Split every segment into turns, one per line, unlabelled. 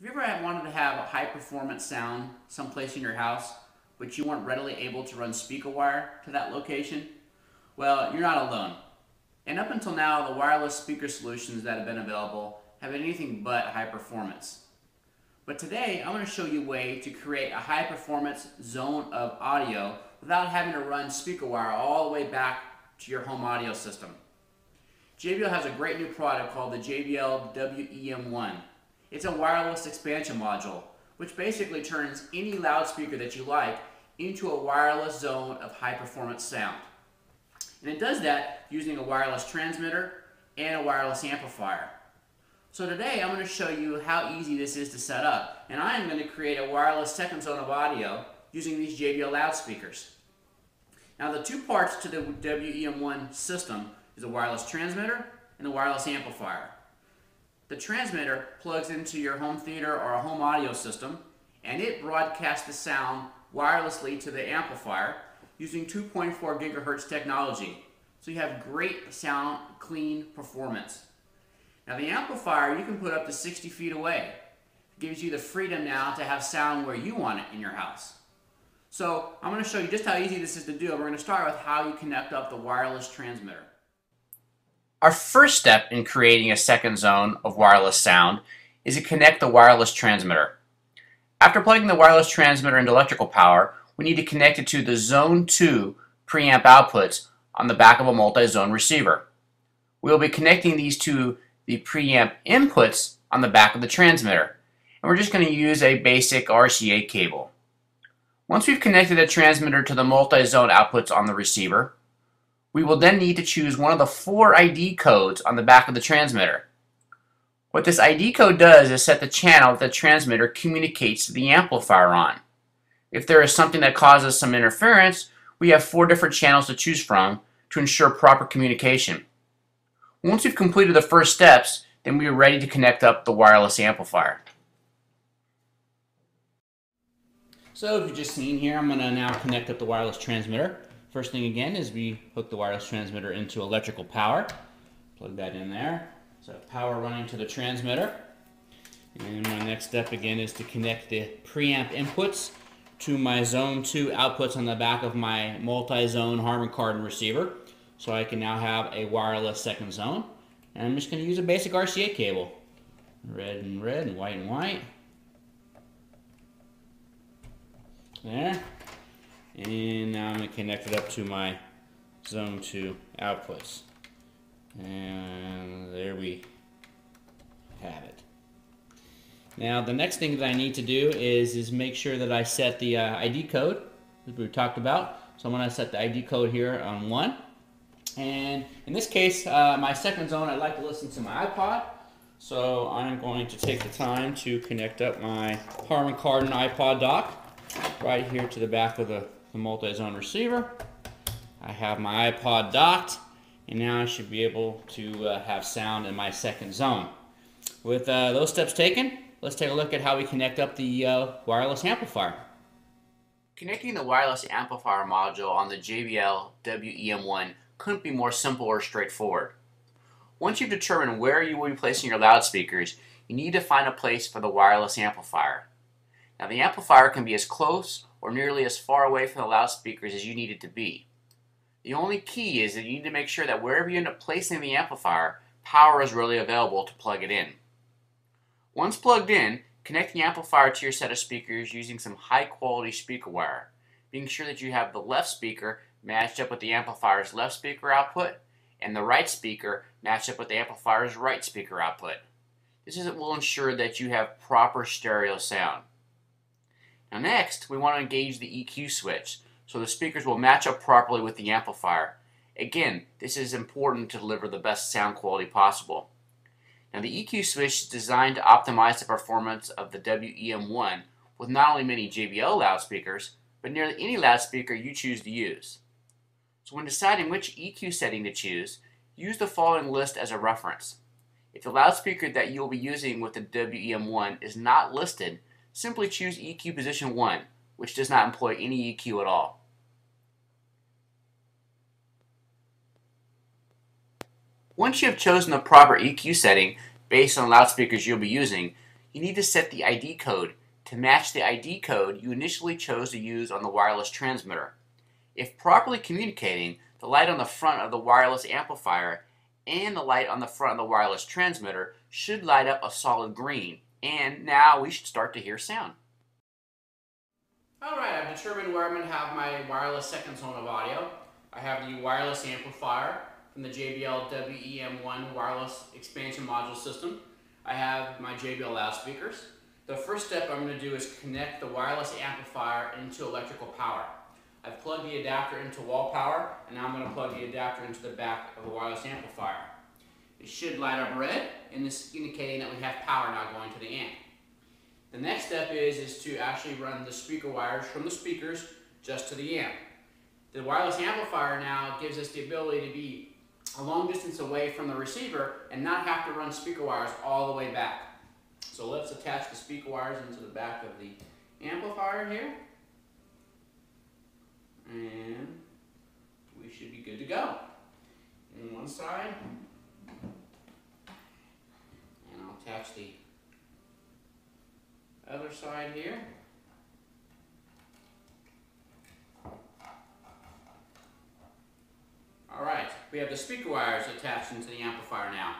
Have you ever wanted to have a high performance sound someplace in your house, but you weren't readily able to run speaker wire to that location? Well, you're not alone. And up until now, the wireless speaker solutions that have been available have been anything but high performance. But today, I'm going to show you a way to create a high performance zone of audio without having to run speaker wire all the way back to your home audio system. JBL has a great new product called the JBL WEM1. It's a wireless expansion module, which basically turns any loudspeaker that you like into a wireless zone of high performance sound. And it does that using a wireless transmitter and a wireless amplifier. So today I'm going to show you how easy this is to set up, and I am going to create a wireless second zone of audio using these JBL loudspeakers. Now the two parts to the WEM1 system is a wireless transmitter and a wireless amplifier. The transmitter plugs into your home theater or a home audio system, and it broadcasts the sound wirelessly to the amplifier using 2.4 gigahertz technology. So you have great sound, clean performance. Now the amplifier you can put up to 60 feet away. It gives you the freedom now to have sound where you want it in your house. So I'm going to show you just how easy this is to do. We're going to start with how you connect up the wireless transmitter. Our first step in creating a second zone of wireless sound is to connect the wireless transmitter. After plugging the wireless transmitter into electrical power, we need to connect it to the Zone 2 preamp outputs on the back of a multi-zone receiver. We will be connecting these to the preamp inputs on the back of the transmitter, and we're just going to use a basic RCA cable. Once we've connected the transmitter to the multi-zone outputs on the receiver, we will then need to choose one of the 4 ID codes on the back of the transmitter. What this ID code does is set the channel that the transmitter communicates to the amplifier on. If there is something that causes some interference, we have 4 different channels to choose from to ensure proper communication. Once we've completed the first steps, then we are ready to connect up the wireless amplifier. So as you've just seen here, I'm going to now connect up the wireless transmitter. First thing again is we hook the wireless transmitter into electrical power. Plug that in there. So power running to the transmitter. And my next step again is to connect the preamp inputs to my Zone 2 outputs on the back of my multi-zone Harman Kardon receiver. So I can now have a wireless second zone. And I'm just going to use a basic RCA cable. Red and red and white. There. And now I'm going to connect it up to my Zone 2 outputs. And there we have it. Now the next thing that I need to do is make sure that I set the ID code that we talked about. So I'm going to set the ID code here on 1. And in this case, my second zone, I'd like to listen to my iPod. So I'm going to take the time to connect up my Harman Kardon iPod dock right here to the back of the multi-zone receiver. I have my iPod docked, and now I should be able to have sound in my second zone. With those steps taken, let's take a look at how we connect up the wireless amplifier. Connecting the wireless amplifier module on the JBL WEM1 couldn't be more simple or straightforward. Once you've determined where you will be placing your loudspeakers, you need to find a place for the wireless amplifier. Now the amplifier can be as close or nearly as far away from the loudspeakers as you need it to be. The only key is that you need to make sure that wherever you end up placing the amplifier, power is really available to plug it in. Once plugged in, connect the amplifier to your set of speakers using some high quality speaker wire, being sure that you have the left speaker matched up with the amplifier's left speaker output and the right speaker matched up with the amplifier's right speaker output. This will ensure that you have proper stereo sound. Now next, we want to engage the EQ switch so the speakers will match up properly with the amplifier. Again, this is important to deliver the best sound quality possible. Now the EQ switch is designed to optimize the performance of the WEM1 with not only many JBL loudspeakers, but nearly any loudspeaker you choose to use. So when deciding which EQ setting to choose, use the following list as a reference. If the loudspeaker that you will be using with the WEM1 is not listed, simply choose EQ position 1, which does not employ any EQ at all. Once you have chosen the proper EQ setting based on the loudspeakers you'll be using, you need to set the ID code to match the ID code you initially chose to use on the wireless transmitter. If properly communicating, the light on the front of the wireless amplifier and the light on the front of the wireless transmitter should light up a solid green, and now we should start to hear sound. Alright, I've determined where I'm going to have my wireless second zone of audio. I have the wireless amplifier from the JBL WEM1 wireless expansion module system. I have my JBL loudspeakers. The first step I'm going to do is connect the wireless amplifier into electrical power. I've plugged the adapter into wall power, and now I'm going to plug the adapter into the back of the wireless amplifier. It should light up red, and this is indicating that we have power now going to the amp. The next step is to actually run the speaker wires from the speakers just to the amp. The wireless amplifier now gives us the ability to be a long distance away from the receiver and not have to run speaker wires all the way back. So let's attach the speaker wires into the back of the amplifier here. And we should be good to go. On one side, and I'll attach the other side here. Alright, we have the speaker wires attached into the amplifier now.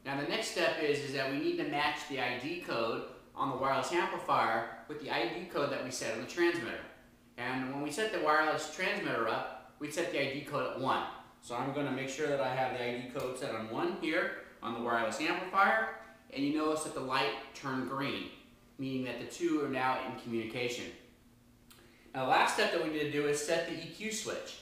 Now the next step is that we need to match the ID code on the wireless amplifier with the ID code that we set on the transmitter. And when we set the wireless transmitter up, we set the ID code at 1. So I'm going to make sure that I have the ID code set on 1 here on the wireless amplifier. And you notice that the light turned green, meaning that the two are now in communication. Now the last step that we need to do is set the EQ switch.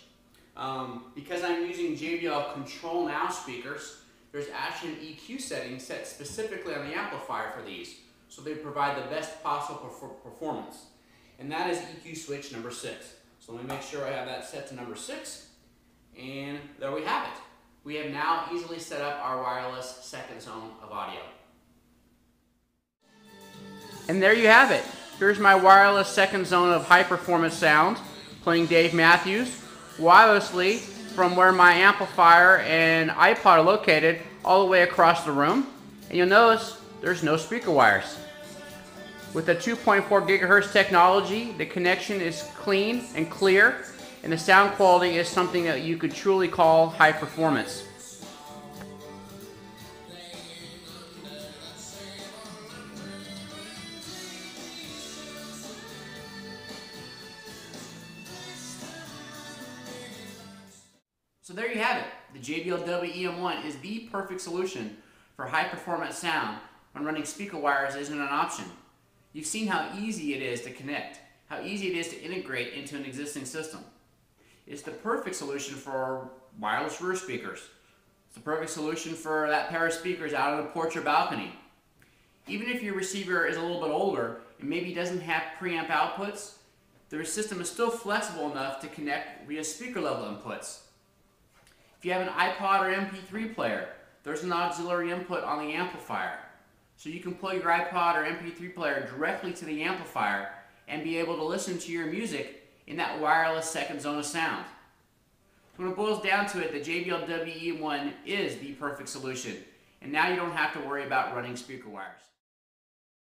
Because I'm using JBL Control Now speakers, there's actually an EQ setting set specifically on the amplifier for these, so they provide the best possible performance. And that is EQ switch number 6. So let me make sure I have that set to number 6, and there we have it. We have now easily set up our wireless second zone of audio. And there you have it. Here's my wireless second zone of high performance sound, playing Dave Matthews wirelessly from where my amplifier and iPod are located all the way across the room. And you'll notice there's no speaker wires. With the 2.4 gigahertz technology, the connection is clean and clear, and the sound quality is something that you could truly call high performance. So there you have it. The JBL WEM1 is the perfect solution for high performance sound when running speaker wires isn't an option. You've seen how easy it is to connect, how easy it is to integrate into an existing system. It's the perfect solution for wireless rear speakers. It's the perfect solution for that pair of speakers out on the porch or balcony. Even if your receiver is a little bit older and maybe doesn't have preamp outputs, the system is still flexible enough to connect via speaker level inputs. If you have an iPod or MP3 player, there's an auxiliary input on the amplifier. So you can plug your iPod or MP3 player directly to the amplifier and be able to listen to your music in that wireless second zone of sound. So when it boils down to it, the JBL WE1 is the perfect solution. And now you don't have to worry about running speaker wires.